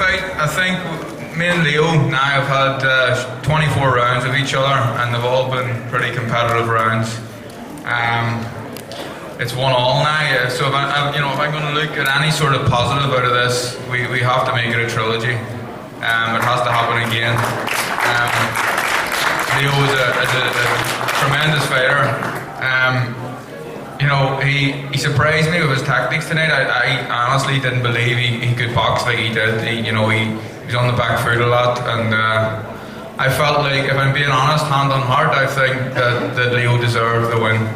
fight. I think me and Leo now have had 24 rounds of each other, and they've all been pretty competitive rounds. It's 1-1 now, so if I'm going to look at any sort of positive out of this, we have to make it a trilogy. It has to happen again. Leo is a tremendous fighter. He surprised me with his tactics tonight. I honestly didn't believe he could box like he did. He was on the back foot a lot, and I felt like, if I'm being honest, hand on heart, I think that Leo deserved the win.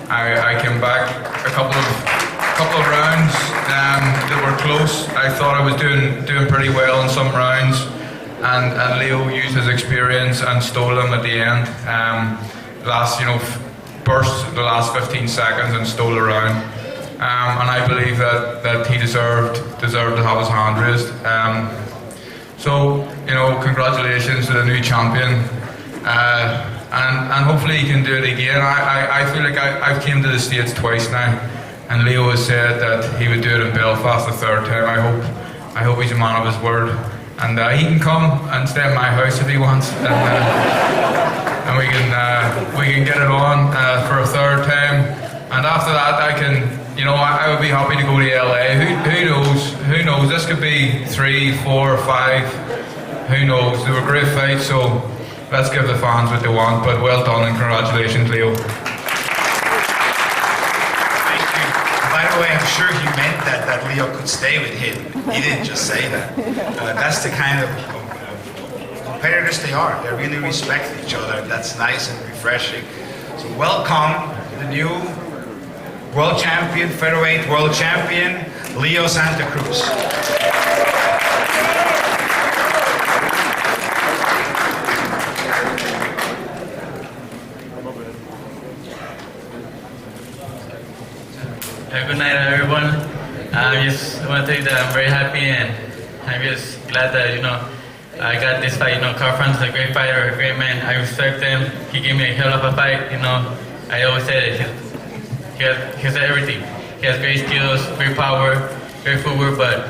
I came back a couple of rounds that were close. I thought I was doing pretty well in some rounds, and Leo used his experience and stole them at the end. Burst the last 15 seconds and stole a round. And I believe that he deserved to have his hand raised. Congratulations to the new champion. And hopefully he can do it again. I feel like I've came to the States twice now, and Leo has said that he would do it in Belfast the third time. I hope he's a man of his word, and he can come and stay in my house if he wants, and we can get it on for a third time. And after that, I would be happy to go to LA. Who knows? This could be 3, 4, 5. Who knows? They were great fights, so let's give the fans what they want. But well done and congratulations, Leo. Thank you. By the way, I'm sure he meant that Leo could stay with him. He didn't just say that. That's the kind of competitors they are. They really respect each other. That's nice and refreshing. So welcome the new world champion, featherweight world champion, Leo Santa Cruz. Good night, everyone. I just want to tell you that I'm very happy, and I'm just glad that I got this fight. Carl Frampton's a great fighter, a great man. I respect him. He gave me a hell of a fight. I always say that he has everything. He has great skills, great power, great footwork. But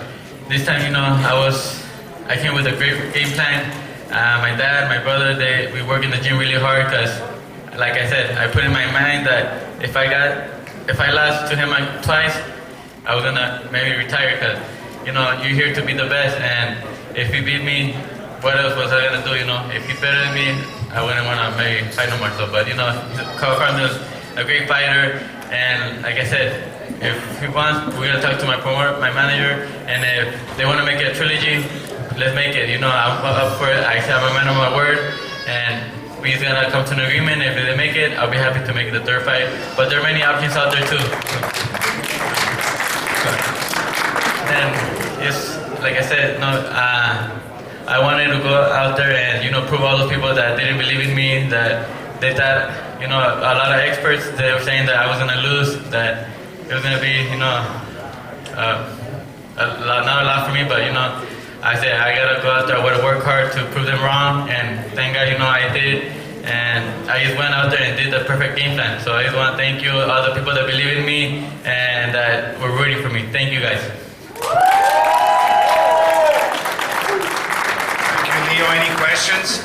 this time, I came with a great game plan. My dad, my brother, we work in the gym really hard because, like I said, I put in my mind that if I lost to him twice, I was gonna maybe retire because, you're here to be the best, and if he beat me, what else was I gonna do, If he's better than me, I wouldn't wanna maybe fight no more. So, but, Carl Frampton is a great fighter, and like I said, if he wants, we're gonna talk to my promoter, my manager, and if they wanna make it a trilogy, let's make it. I'm up for it. I have a man on my word, and we're gonna come to an agreement. If they make it, I'll be happy to make it the third fight. But there are many options out there too. And just like I said, I wanted to go out there and prove all those people that didn't believe in me, that they thought, a lot of experts, they were saying that I was gonna lose, that it was gonna be, not a lot for me, but I said I gotta go out there, I gotta work hard to prove them wrong, and thank God, I did. And I just went out there and did the perfect game plan. So I just want to thank you, all the people that believe in me and that were rooting for me. Thank you, guys. Thank you, Leo. Any questions?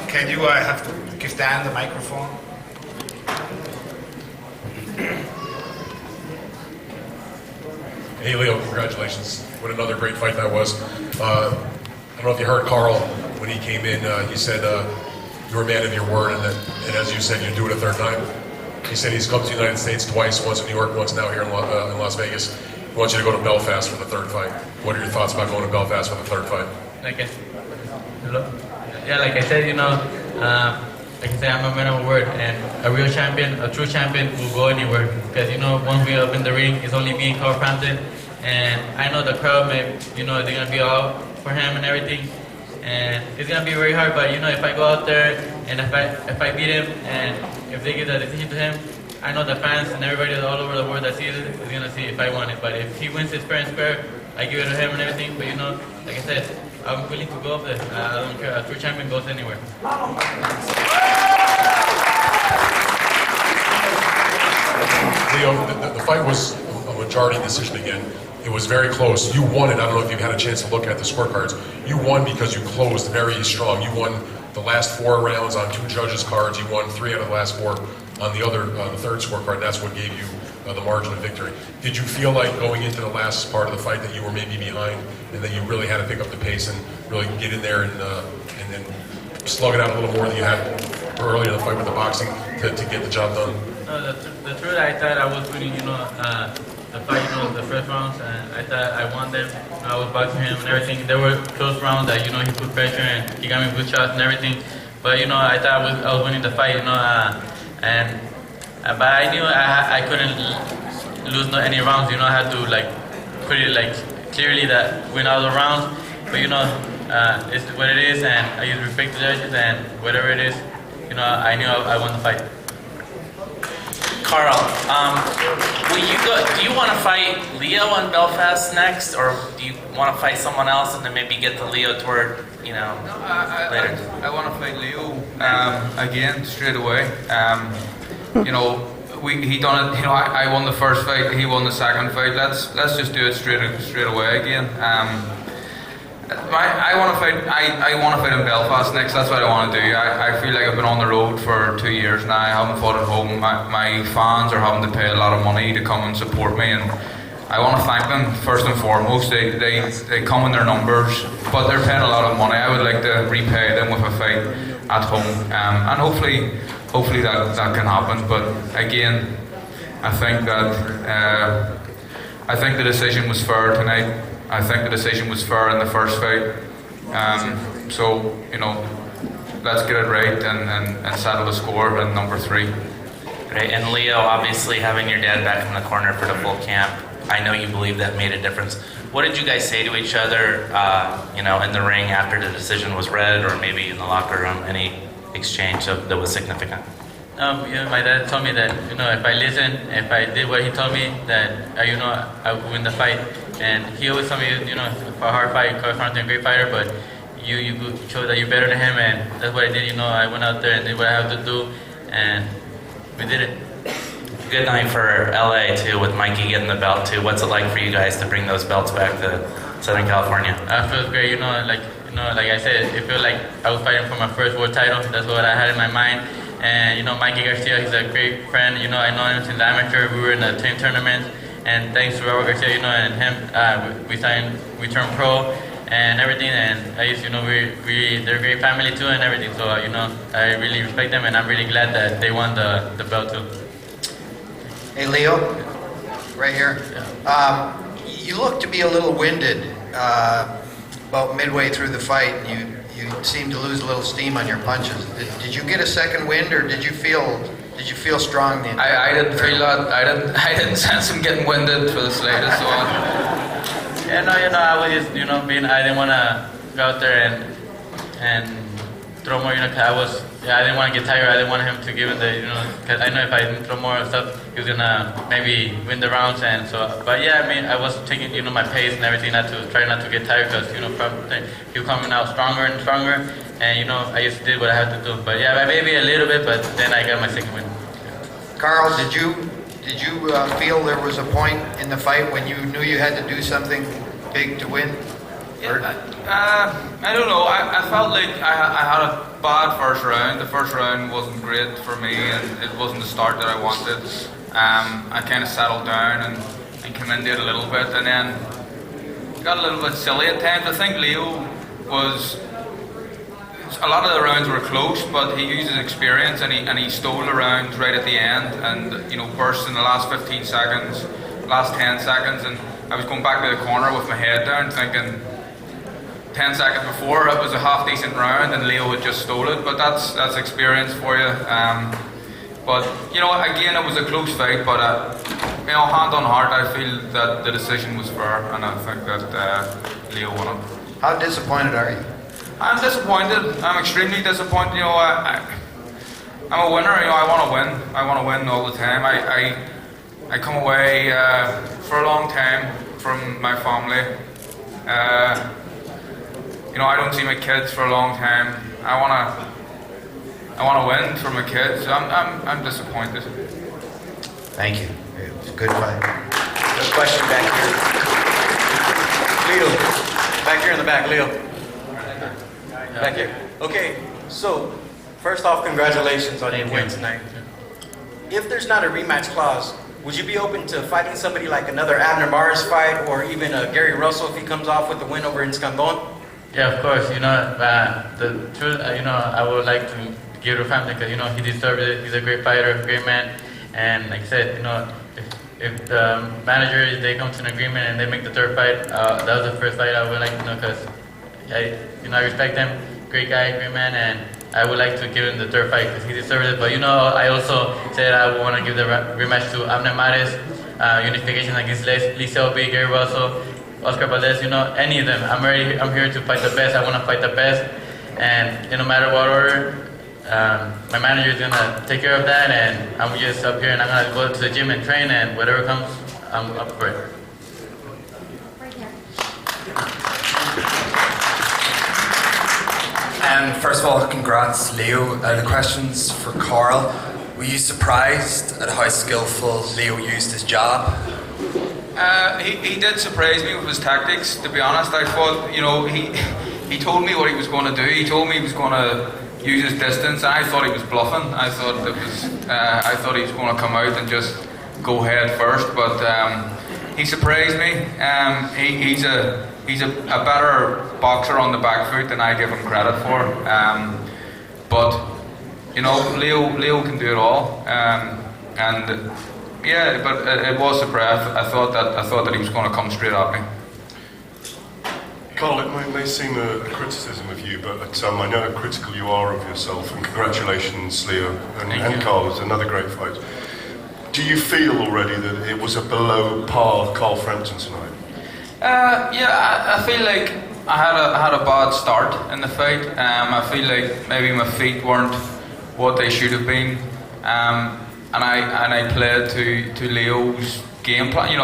Can you have to give Dan the microphone? Hey, Leo, congratulations. What another great fight that was. I don't know if you heard Carl when he came in. He said you were a man of your word, and as you said, you'd do it a third time. He said he's come to the United States twice, once in New York, once now here in Las Vegas. He wants you to go to Belfast for the third fight. What are your thoughts about going to Belfast for the third fight? Like I said, I'm a man of my word, and a real champion, a true champion will go anywhere. Because, once we're up in the ring, it's only me and Carl Frampton. And I know the crowd they're going to be all for him and everything. And it's going to be very hard, but, if I go out there and if I beat him and if they give the decision to him, I know the fans and everybody all over the world that sees it is going to see if I won it. But if he wins it fair and square, I give it to him and everything. But, like I said, I'm willing to go up there. I don't care. A true champion goes anywhere. Leo, the fight was a majority decision again. It was very close. You won it. I don't know if you've had a chance to look at the scorecards. You won because you closed very strong. You won the last 4 rounds on 2 judges' cards. You won 3 out of the last 4 on the other, the third scorecard. And that's what gave you the margin of victory. Did you feel like going into the last part of the fight that you were maybe behind and that you really had to pick up the pace and really get in there and then slug it out a little more than you had earlier in the fight with the boxing to get the job done? No, the truth, I thought I was winning, the fight, the first rounds, and I thought I won them. I was boxing him and everything. There were close rounds that, he put pressure and he got me good shots and everything. But, I thought I was winning the fight, but I knew I couldn't lose any rounds, I had to, put it, clearly that win all the rounds. But, it's what it is, and I just respect the judges, and whatever it is, I knew I won the fight. Carl, do you want to fight Leo in Belfast next, or do you want to fight someone else and then maybe get the Leo toward, later? I want to fight Leo again straight away. He done it. I won the first fight. He won the second fight. Let's just do it straight away again. I want to fight. I want to fight in Belfast next. That's what I want to do. I feel like I've been on the road for 2 years now. I haven't fought at home. My fans are having to pay a lot of money to come and support me, and I want to thank them first and foremost. They come in their numbers, but they're paying a lot of money. I would like to repay them with a fight at home, and hopefully that can happen. But again, I think the decision was fair tonight. I think the decision was fair in the first fight. So, let's get it right and settle the score in number 3. Great. And Leo, obviously having your dad back in the corner for the full camp, I know you believe that made a difference. What did you guys say to each other, in the ring after the decision was read, or maybe in the locker room? Any exchange that was significant? My dad told me that, if I listened, if I did what he told me, that, I would win the fight. And he always told me, for a hard fight, Frampton, a great fighter, but you showed that you're better than him, and that's what I did. I went out there and did what I have to do, and we did it. Good night for LA too, with Mikey getting the belt too. What's it like for you guys to bring those belts back to Southern California? It feels great. Like I said, it feels like I was fighting for my first world title. That's what I had in my mind. And Mikey Garcia, he's a great friend. I know him since amateur. We were in the team tournaments. And thanks to Robert Garcia, and him, we turned pro and everything. And I used, they're a great family too and everything. So, I really respect them, and I'm really glad that they won the belt too. Hey, Leo, right here. Yeah. You look to be a little winded about midway through the fight. You seem to lose a little steam on your punches. Did you get a second wind, or did you feel strong? I didn't feel that. I didn't sense him getting winded for the slightest. So. Yeah, I was just, I didn't want to go out there and throw more, I didn't want to get tired. I didn't want him to give it because I know if I didn't throw more stuff, he was gonna maybe win the rounds. And so, but yeah, I was taking, my pace and everything, try not to get tired, because, probably he was coming out stronger and stronger. And, I just did what I had to do. But yeah, maybe a little bit, but then I got my second win. Carl, did you feel there was a point in the fight when you knew you had to do something big to win? I don't know. I felt like I had a bad first round. The first round wasn't great for me, and it wasn't the start that I wanted. I kind of settled down and came into it a little bit, and then got a little bit silly at times. I think Leo was. A lot of the rounds were close, but he used his experience and he stole the rounds right at the end, and burst in the last 15 seconds, last 10 seconds, and I was going back to the corner with my head down, thinking 10 seconds before it was a half decent round and Leo had just stole it. But that's experience for you. But again, it was a close fight, but hand on heart, I feel that the decision was fair, and I think that Leo won it. How disappointed are you? I'm disappointed. I'm extremely disappointed. I'm a winner. I want to win. I want to win all the time. I come away for a long time from my family. I don't see my kids for a long time. I want to win for my kids. So I'm disappointed. Thank you. It was a good fight. Good question back here. Leo, back here in the back, Leo. Back here. Okay, so first off, congratulations on your win tonight. If there's not a rematch clause, would you be open to fighting somebody like another Abner Mares fight, or even Gary Russell if he comes off with the win over Escandon? Yeah, of course. The truth, I would like to give it to Frampton because, he deserves it. He's a great fighter, a great man. And like I said, if the managers, they come to an agreement and they make the third fight, that was the first fight I would like to know because, I respect him. Great guy, great man, and I would like to give him the third fight because he deserves it. But, I also said I want to give the rematch to Abner Mares, unification against Liceo B, Gary Russell, Oscar Valdez, any of them. I'm here to fight the best. I want to fight the best. And no matter what order, my manager is going to take care of that. And I'm just up here and I'm going to go to the gym and train. And whatever comes, I'm up for it. And first of all, congrats, Leo. The question's for Carl. Were you surprised at how skillful Leo used his jab? He did surprise me with his tactics, to be honest. I thought, he told me what he was going to do. He told me he was going to use his distance, and I thought he was bluffing. I thought he was going to come out and just go head first, but he surprised me. He's a better boxer on the back foot than I give him credit for. But Leo can do it all. Yeah, but it was surprise. I thought that he was going to come straight at me. Carl, it may seem a criticism of you, but I know how critical you are of yourself, and congratulations, Leo, and Carl. It's another great fight. Do you feel already that it was a below par Carl Frampton tonight? Yeah, I feel like I had a bad start in the fight. I feel like maybe my feet weren't what they should have been. And I played to Leo's game plan.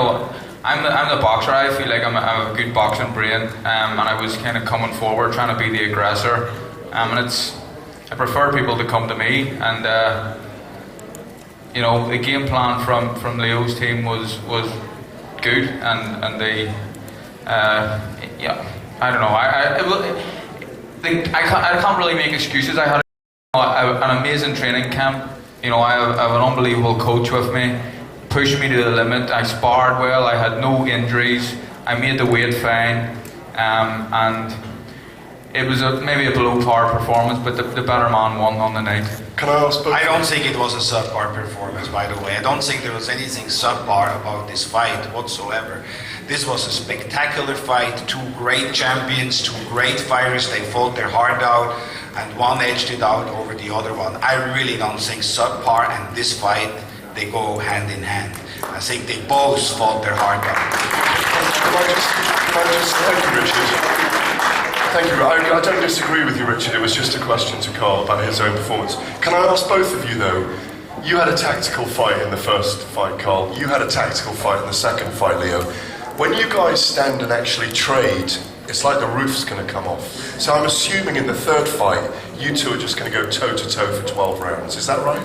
I'm the boxer. I feel like I have a good boxing brain, and I was kind of coming forward, trying to be the aggressor. And I prefer people to come to me. And the game plan from Leo's team was good, and they I don't know. I can't really make excuses. I had an amazing training camp. I have an unbelievable coach with me, pushed me to the limit. I sparred well, I had no injuries, I made the weight fine, and it was maybe a below par performance, but the better man won on the night. Can I ask both? I don't think it was a subpar performance, by the way. I don't think there was anything subpar about this fight whatsoever. This was a spectacular fight, two great champions, two great fighters. They fought their heart out, and one edged it out over the other one. I really don't think subpar and this fight, they go hand in hand. I think they both fought their heart out. Thank you, Richard. Thank you. I don't disagree with you, Richard. It was just a question to Carl about his own performance. Can I ask both of you, though? You had a tactical fight in the first fight, Carl. You had a tactical fight in the second fight, Leo. When you guys stand and actually trade, it's like the roof's going to come off. So I'm assuming in the third fight, you two are just going to go toe-to-toe for 12 rounds. Is that right?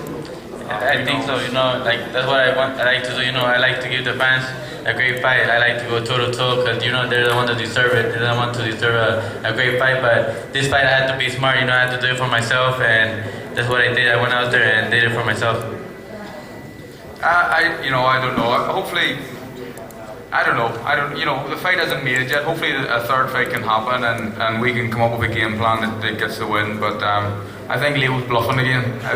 I think so, that's what I like to do, I like to give the fans a great fight. I like to go toe-to-toe because, they're the ones that deserve it. They're the ones to deserve a great fight, but this fight I had to be smart, I had to do it for myself, and that's what I did. I went out there and did it for myself. I don't know. Hopefully, the fight hasn't made yet. Hopefully a third fight can happen and we can come up with a game plan that gets the win, but I think Leo's bluffing again. I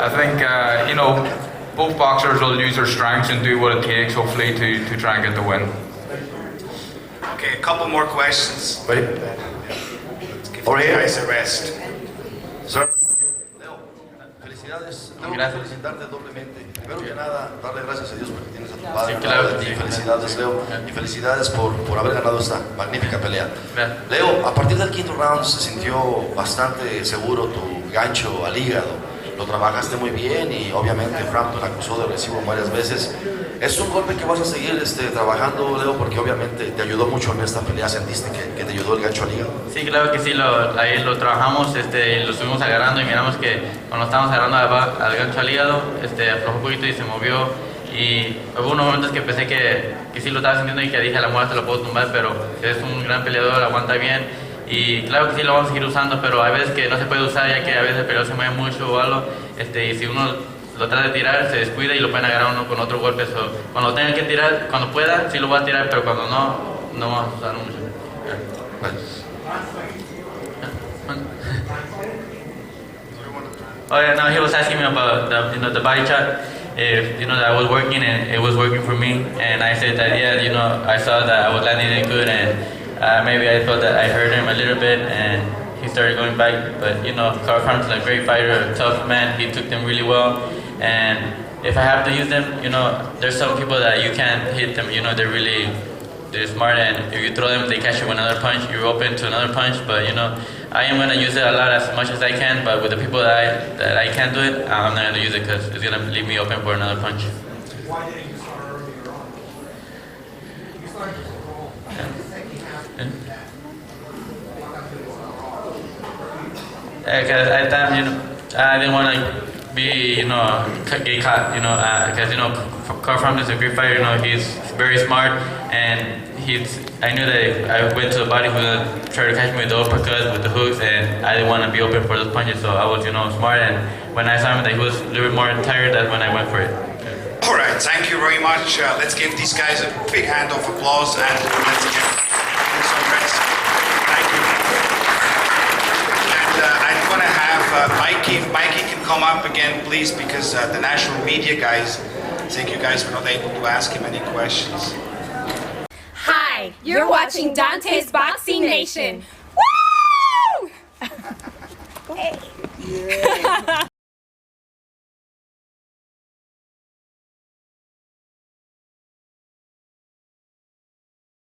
think both boxers will use their strengths and do what it takes, hopefully, to try and get the win. Okay, a couple more questions. Wait. Let's give you guys a rest. Sir. Leo, felicidades. Tengo que felicitarte doblemente. Primero que nada, darle gracias a Dios porque tienes a tu padre. Felicidades, Leo. Y felicidades por haber ganado esta magnífica pelea. Leo, a partir del quinto round se sintió bastante seguro tu gancho al hígado. Lo trabajaste muy bien y obviamente Frampton acusó de agresivo varias veces. Es un golpe que vas a seguir trabajando, Leo, porque obviamente te ayudó mucho en esta pelea. ¿Sentiste que te ayudó el gancho al hígado? Sí, claro que sí, ahí lo trabajamos, lo estuvimos agarrando y miramos que cuando estábamos agarrando al gancho al hígado, aflojó un poquito y se movió Y hubo unos momentos que pensé que sí lo estaba sintiendo y que dije a la muerte lo puedo tumbar, pero es un gran peleador, aguanta bien. Y claro que sí lo vamos a seguir usando, pero hay veces que no se puede usar ya que a veces el peleador se mueve mucho o algo. Y si uno lo trata de tirar, se descuida y lo pueden agarrar uno con otro golpe. So, cuando tenga que tirar, cuando pueda, sí lo voy a tirar, pero cuando no, no vamos a usar mucho. Oh yeah, no, he was asking me about the body shot. If that I was working and it was working for me, and I said that I saw that I was landing it good, and maybe I thought that I hurt him a little bit, and he started going back. But Carl Frampton's a great fighter, a tough man. He took them really well, and if I have to use them, there's some people that you can't hit them. They're smart, and if you throw them, they catch you with another punch. You're open to another punch, but I am gonna use it a lot as much as I can. But with the people that I can't do it, I'm not gonna use it because it's gonna leave me open for another punch. Why didn't you start earlier on? You started to roll. Because at that time, I didn't want to be, get caught, because Carl Frampton is a great fighter. He's very smart, and I knew that if I went to the body, he was gonna try to catch me with the uppercuts, with the hooks, and I didn't want to be open for those punches. So I was, smart, and when I saw him that he was a little bit more tired, that's when I went for it. All right, thank you very much. Let's give these guys a big hand of applause and let's give some rest. Thank you. And I'm going to have Mikey. If Mikey can come up again, please, because the national media guys think you guys were not able to ask him any questions. Hi, you're watching Dante's Boxing Nation.